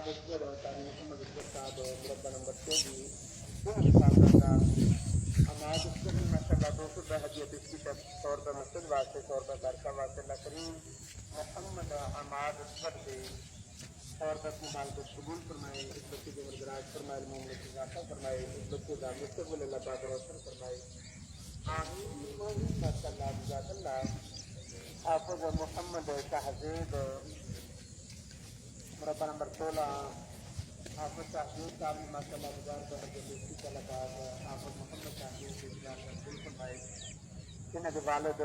आमाद असगर तारीख मोहम्मद असगर साहब मुरब्बा नंबर 24 आमाद असगर माशाल्लाह 210 हदियत इसकी 100 रुपये मस्जिद वास्ते 100 रुपये बरका वास्ते अल्लाह करीम मोहम्मद आमाद असगर से 100 रुपये अपनी माल को कबूल फरमाए। इस बच्चे की मरदराज फरमाए, मामले की वाक़ा फरमाए, इस बच्चे का मुस्तक़बिल अल्लाह पाक रोशन फरमाए। आमीन माशाल्लाह जज़ाकल्लाह। हाफ़िज़ मोहम्मद तहज़ीब मुरब्बा नंबर 16 हाफ़िज़ तहज़ीब साहब माशाल्लाह गुज़ार की तलबात हाफ़िज़ मोहम्मद तहज़ीब के गुज़ार फरमाए। इन्हें के वालिद